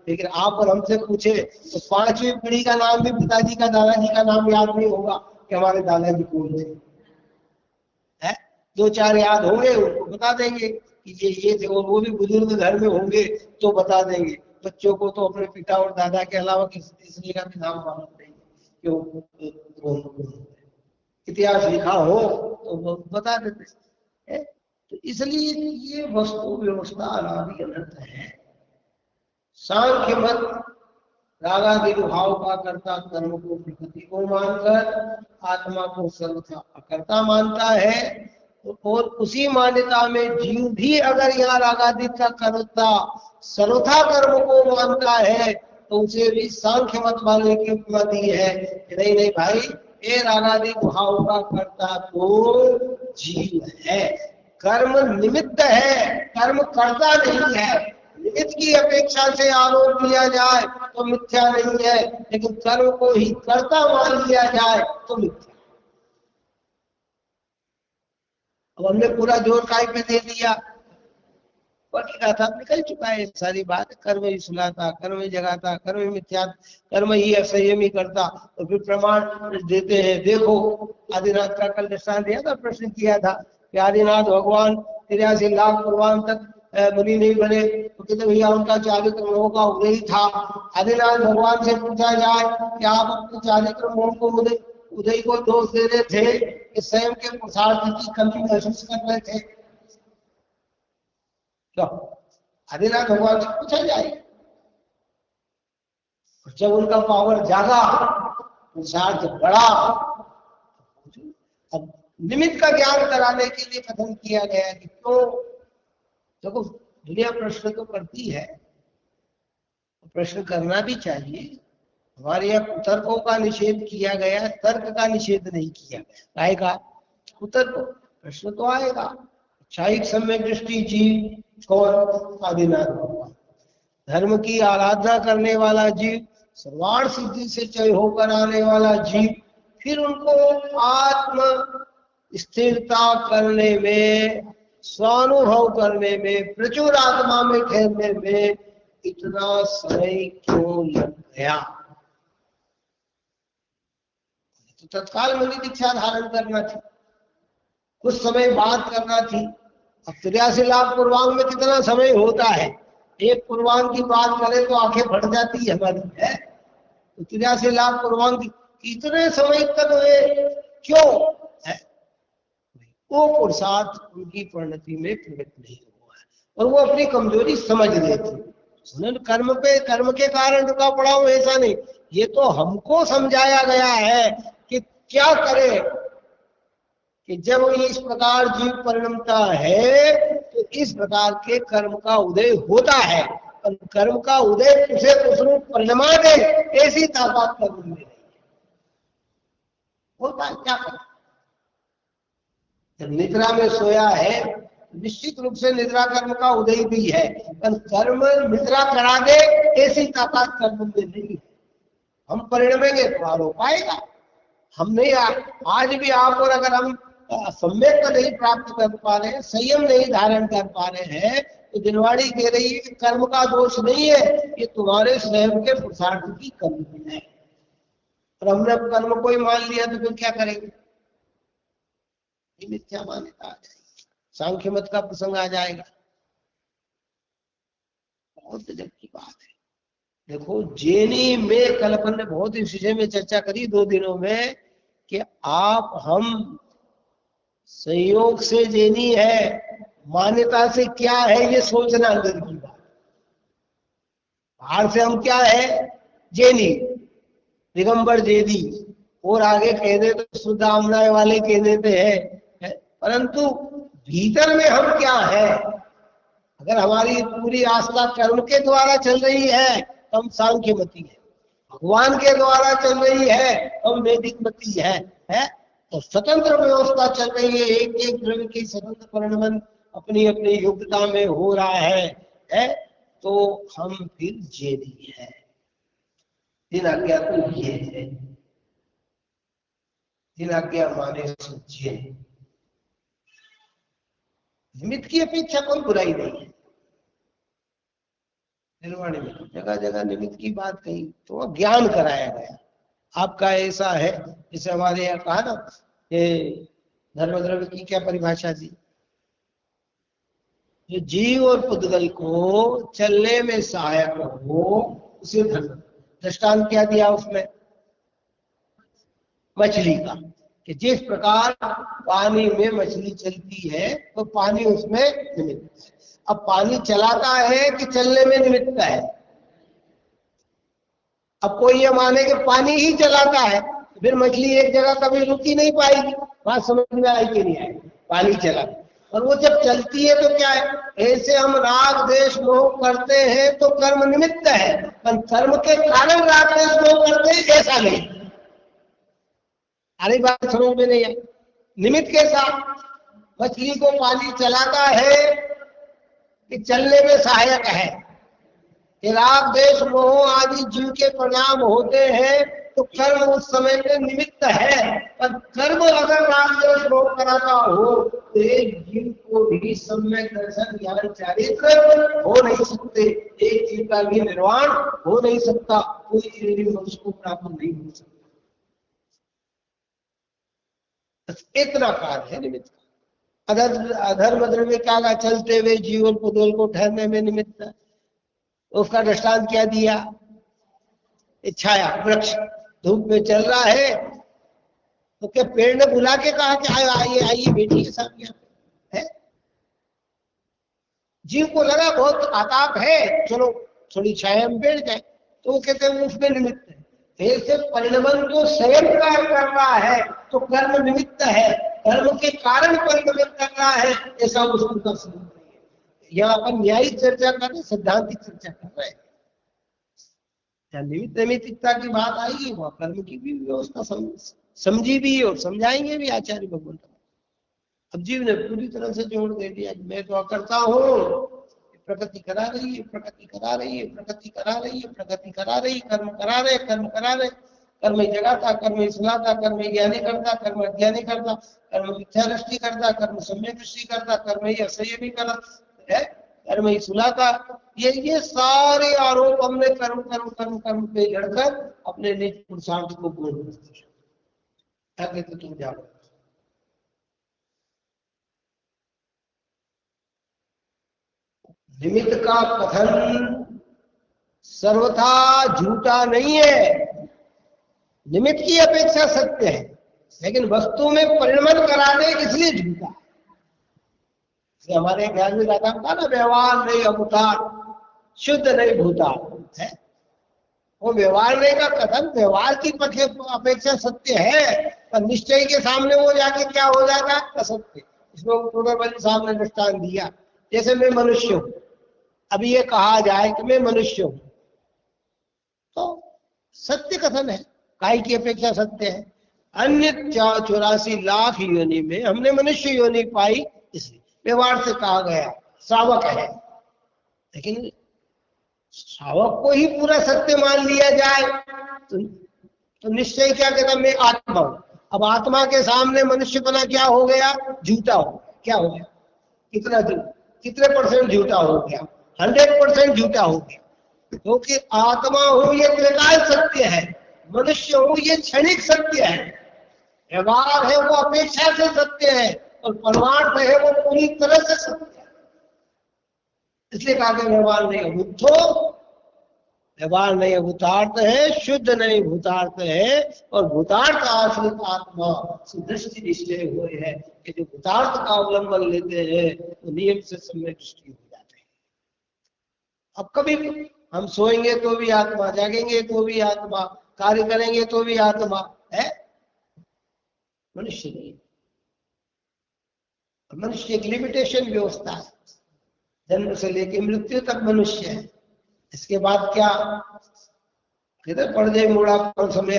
[SPEAKER 2] लेकिन आप और हमसे पूछे तो 5वीं पीढ़ी का नाम भी पिताजी का, दादाजी का नाम याद नहीं होगा कि हमारे दादाजी कौन थे। 2-4 याद होंगे, उनको बता देंगे कि ये थे, और वो भी बुजुर्ग घर में होंगे तो बता देंगे। बच्चों को तो अपने पिता और दादा के अलावा किसी तीसरे का भी नाम मालूम नहीं कि इतिहास लिखा हो तो वो बता देते हैं। तो इसलिए ये वस्तु व्यवस्था अनादि अनंत है। सांख्य मत रागादि भाव का कर्ता कर्म को प्रकृति को मानकर आत्मा को सर्वथा अकर्ता मानता है। और उसी मान्यता में जीव भी अगर यहाँ रागादि का कर्ता सर्वथा कर्म को मानता है तो उसे भी सांख्य मत वाले की उपमा दी है कि नहीं नहीं भाई, ये रागादि भाव का कर्ता तो जीव है, कर्म निमित्त है, कर्म करता नहीं है। निमित्त की अपेक्षा से आरोप लिया जाए तो मिथ्या नहीं है, लेकिन कर्म को ही कर्ता मान लिया जाए तो मिथ्या। अब हमने पूरा जोर काय पे दे दिया, क्या था? निकल चुका है सारी बात। कर्म ही सुनाता, कर्म ही जगाता, कर्म ही मिथ्या, कर्म ही असंयमी करता। तो फिर प्रमाण देते हैं। देखो आदिनाथ का कल दृष्टांत दिया था, प्रश्न किया था कि आदिनाथ भगवान 83 लाख पूर्वान तक मुनि नहीं बने, तो कहते भैया उनका चारित्र मोह का उदय ही था। आदिनाथ भगवान से पूछा जाए कि आप अपने चारित्र मोह को उदय को दोष दे रहे थे कि स्वयं के पुरुषार्थ की कमी महसूस कर रहे थे? क्यों? आदिनाथ भगवान से पूछा जाए। जब उनका पावर जागा, पुरुषार्थ बढ़ा, अब निमित्त का ज्ञान कराने के लिए कथन किया गया कि क्यों। देखो दुनिया प्रश्न तो करती है, प्रश्न करना भी चाहिए। हमारे यहाँ कुतर्कों का निषेध किया गया, तर्क का निषेध नहीं किया गया। आएगा कुतर्क, प्रश्न तो आएगा। क्षायिक सम्यक दृष्टि जीव कौन? आदिनाथ भगवान। धर्म की आराधना करने वाला जीव, सर्वार्थ सिद्धि से चय होकर आने वाला जीव, फिर उनको आत्म स्थिरता करने में, स्वानुभव करने में, प्रचुर आत्मा में ठहरने में इतना समय क्यों लग गया? तो तत्काल मुनि दीक्षा धारण करना थी, कुछ समय बात करना थी। अब 83 लाख पूर्वांग में कितना समय होता है? एक पूर्वांग की बात करें तो आंखें फट जाती है हमारी, है? तो 83 लाख पूर्वांग की इतने समय तक वे क्यों है? वो पुरुषार्थ उनकी परिणति में प्रकट नहीं हुआ है और वो अपनी कमजोरी समझ रहे थे। उन्होंने कर्म के कारण रुका पड़ा हूं ऐसा नहीं, ये तो हमको समझाया गया है कि क्या करे कि जब इस प्रकार जीव परिणमता है तो इस प्रकार के कर्म का उदय होता है, और कर्म का उदय उसे उस रूप परिणमा दे, ऐसी ताकत कर्म में नहीं होता है। क्या करें? जब निद्रा में सोया है, निश्चित रूप से निद्रा कर्म का उदय भी है, पर कर्म निद्रा करा दे ऐसी ताकत कर्म में नहीं है। हम परिणमेंगे तो आरोप आएगा। हम नहीं, आज भी आप और अगर हम सम्यक नहीं प्राप्त कर पा रहे हैं, संयम नहीं धारण कर पा रहे हैं, तो दिनवाड़ी कह रही है कि कर्म का दोष नहीं है, ये तुम्हारे स्वयं के पुरुषार्थ की कमी है। और हमने कर्म को ही मान लिया तो फिर क्या करेंगे? मिथ्या मान्यता आ जाएगी, सांख्य मत का प्रसंग आ जाएगा। बहुत गजब की बात है। देखो जैनी में कल अपन ने बहुत इस विषय में चर्चा करी 2 दिनों में कि आप हम संयोग से जैनी है, मान्यता से क्या है ये सोचना अंदर की बात। बाहर से हम क्या है? जैनी, दिगंबर जैनी, और आगे कह दे तो शुद्ध आमनाय वाले कह देते हैं, परंतु भीतर में हम क्या है? अगर हमारी पूरी आस्था कर्म के द्वारा चल रही है तो हम सांख्यमती है, भगवान के द्वारा चल रही है हम वैदिक मती है, तो स्वतंत्र व्यवस्था चल रही है, एक एक द्रव्य की स्वतंत्र परिणमन अपनी अपनी योग्यता में हो रहा है, तो हम फिर जैनी है। दिन आज्ञा तो ये है, दिन आज्ञा माने सोचिए। निमित्त की अपेक्षा कोई बुराई नहीं है। निर्वाणी में जगह जगह निमित्त की बात कही तो ज्ञान कराया गया। आपका ऐसा है, जैसे हमारे यहाँ कहा ना, ये धर्म द्रव्य की क्या परिभाषा दी? जो जीव और पुद्गल को चलने में सहायक हो उसे धर्म। दृष्टांत क्या दिया उसमें? मछली का, कि जिस प्रकार पानी में मछली चलती है तो पानी उसमें निमित्त है। अब पानी चलाता है कि चलने में निमित्त है? अब कोई ये माने कि पानी ही चलाता है, फिर मछली एक जगह कभी रुक ही नहीं पाएगी। बात समझ में आएगी नहीं आएगी? पानी चला, और वो जब चलती है तो क्या है? ऐसे हम राग द्वेष मोह करते हैं तो कर्म निमित्त है, पर कर्म के कारण राग द्वेष मोह करते हैं ऐसा नहीं। अरे बात समझ में नहीं आई? निमित्त के साथ मछली को पानी चलाता है कि चलने में सहायक है। राग द्वेष मोह आदि जीव के परिणाम होते हैं तो कर्म उस समय में निमित्त है, पर कर्म अगर राग द्वेष मोह कराता हो तो एक जीव को भी सम्यक दर्शन ज्ञान चारित्र हो नहीं सकते, एक जीव का भी निर्वाण हो नहीं सकता, कोई शरीर मनुष्य को प्राप्त नहीं हो सकता। इतना कार्य है निमित्त का। अधर्म द्रव्य का चलते हुए जीवन को दोल को ठहरने में निमित्त है। उसका दृष्टांत क्या दिया? छाया, वृक्ष धूप में चल रहा है तो क्या पेड़ ने बुला के कहा कि आइए आइए बैठिए साहब यहाँ पे है? जीव को लगा बहुत आताप है, चलो थोड़ी छाया में बैठ जाए, तो वो कहते हैं उसमें निमित्त है। ऐसे परिणमन को स्वयं कार्य कर रहा है तो कर्म निमित्त है, कर्म के कारण परिणमन कर रहा है, ऐसा उसको दर्शन है। यहाँ अपन न्यायिक चर्चा कर रहे, सिद्धांतिक चर्चा कर रहे हैं। निमित्त नैमित्तिकता की बात आएगी, वह कर्म की भी व्यवस्था समझी भी और समझाएंगे भी आचार्य भगवान। अब जीव ने पूरी तरह से जोड़ दे दिया, मैं तो करता हूँ, प्रकृति करा रही है, प्रकृति करा रही है, प्रकृति करा रही है, प्रकृति करा रही, कर्म करा रहे, कर्म करा रहे, कर्म ही जगाता, कर्म ही सुनाता, कर्म ही ज्ञानी करता, कर्म अज्ञानी करता, कर्म मिथ्या दृष्टि करता, कर्म सम्यक दृष्टि करता, कर्म ही असह्य भी करता है, कर्म ही सुनाता। ये सारे आरोप हमने कर्म कर्म कर्म कर्म पे लड़कर अपने निज पुरुषार्थ को पूर्ण कर दिया। तो तुम जाओ, निमित्त का कथन सर्वथा झूठा नहीं है, निमित्त की अपेक्षा सत्य है, लेकिन वस्तु में परिणमन कराने इसलिए झूठा है। हमारे ज्ञान में जाता था ना, व्यवहार नहीं अभूतार, शुद्ध नहीं भूतार है। वो व्यवहार नहीं का कथन व्यवहार की अपेक्षा सत्य है, पर निश्चय के सामने वो जाके क्या हो जाता है? असत्य। इसमें पूर्वबली साहब ने दृष्टांत दिया, जैसे मैं मनुष्य हूं, अभी ये कहा जाए कि मैं मनुष्य हूं, तो सत्य कथन है, काय की अपेक्षा सत्य है। अन्य 84 लाख योनि में हमने मनुष्य योनि पाई, इसलिए व्यवहार से कहा गया श्रावक है, लेकिन श्रावक को ही पूरा सत्य मान लिया जाए तो निश्चय क्या कहता, मैं आत्मा हूं। अब आत्मा के सामने मनुष्य बना क्या हो गया? झूठा हो। क्या हो गया? कितने परसेंट झूठा हो गया? 100% झूठा हो गया, क्योंकि आत्मा हूं ये त्रिकाल सत्य है, मनुष्य हूं ये क्षणिक सत्य है, व्यवहार है वो अपेक्षा से सत्य है, और परमार्थ है वो पूरी तरह से सत्य है। इसलिए कहा कि व्यवहार नहीं अभूतो, व्यवहार नहीं भूतार्थ है, शुद्ध नहीं भूतार्थ है, और भूतार्थ आश्रित आत्मा दृष्टि निश्चय हुए हैं कि जो भूतार्थ का अवलंबन लेते हैं तो नियम से सम्यक दृष्टि हो जाते हैं। अब कभी हम सोएंगे तो भी आत्मा, जागेंगे तो भी आत्मा, कार्य करेंगे तो भी आत्मा है, मनुष्य नहीं। मनुष्य एक लिमिटेशन व्यवस्था है, जन्म से लेकर मृत्यु तक मनुष्य है, इसके बाद क्या किधर पड़ जाए मूढ़ापन समय,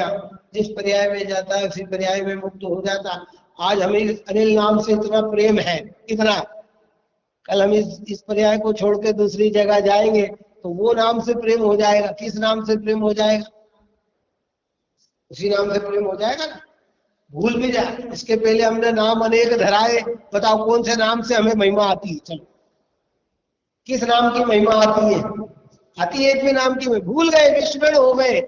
[SPEAKER 2] जिस पर्याय में जाता है उसी पर्याय में मुक्त हो जाता। आज हमें अनिल नाम से इतना प्रेम है, कितना, कल हम इस पर्याय को छोड़ के दूसरी जगह जाएंगे तो वो नाम से प्रेम हो जाएगा। किस नाम से प्रेम हो जाएगा? उसी नाम से प्रेम हो जाएगा ना, भूल भी जाए। इसके पहले हमने नाम अनेक धराए, बताओ कौन से नाम से हमें महिमा आती है? चलो, किस नाम की महिमा आती है? आती है एक भी नाम की, में भूल गए, विस्मृत हो गए,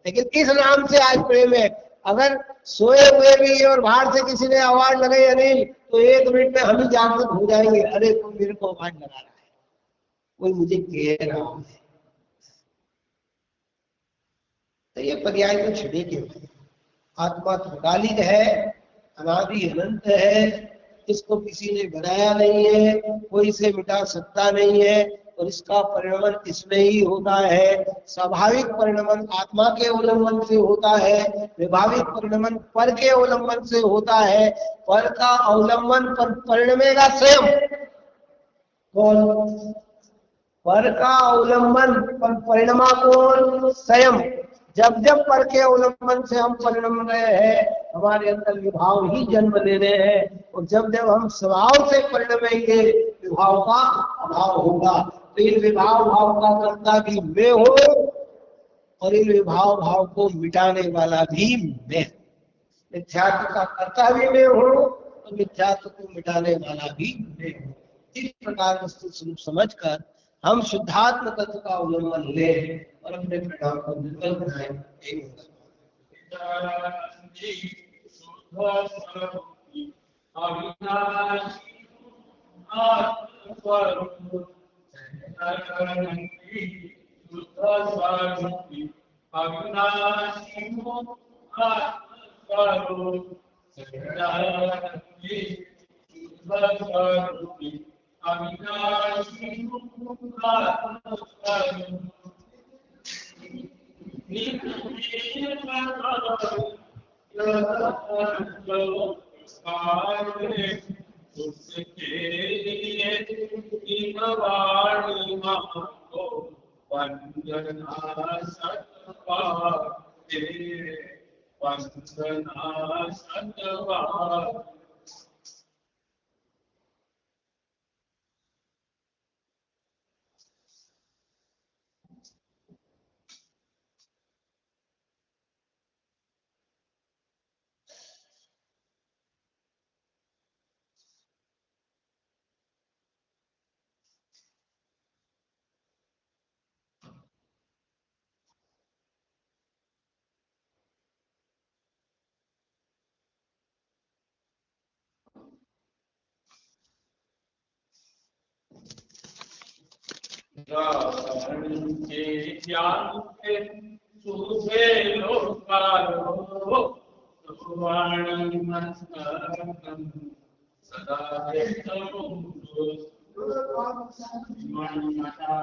[SPEAKER 2] लेकिन किस नाम से आज प्रेम है? अगर सोए हुए भी और बाहर से किसी ने आवाज लगाई अनिल, तो 1 मिनट में हम ही जागृत हो जाएंगे, अरे तुम मेरे को आवाज लगा रहा है, कोई मुझे कह रहा है। तो ये पर्याय तो छिड़े के आत्मा त्रिकालिक है, अनादि अनंत है, इसको किसी ने बनाया नहीं है, कोई इसे मिटा सकता नहीं है, और इसका परिणमन इसमें ही होता है। स्वाभाविक परिणमन आत्मा के अवलंबन से होता है, विभाविक परिणमन पर के अवलंबन से होता है। पर का अवलंबन पर परिणमेगा स्वयं, कौन? पर का अवलंबन पर परिणमा कौन? स्वयं। जब जब पर के अवलंबन से हम परिणम रहे हैं, हमारे अंदर विभाव ही जन्म ले रहे हैं, और जब जब हम स्वभाव से परिणमेंगे विभाव का अभाव होगा। तो इन विभाव भाव का कर्ता भी मैं हूं, और इन विभाव भाव को मिटाने वाला भी मैं। मिथ्यात्व का कर्ता भी मैं हूं, और मिथ्यात्व को मिटाने वाला भी मैं हूं। इस प्रकार वस्तु स्वरूप समझकर हम शुद्धात्म तत्व का अवलंबन ले और अपने परिणाम को निर्मल बनाए।
[SPEAKER 3] आत्मस्वरूप शरणंती शुद्ध स्वरूप अविनाशी आत्मस्वरूप शरणंती शुद्ध स्वरूप अविनाशी आत्मस्वरूप उसके लिए वाणी को वंदना सतपाते वंदना सतपाते के ज्ञान के सुबे लोकारो सुवर्णमस्तकं सदा देशमुद्रो मणिमता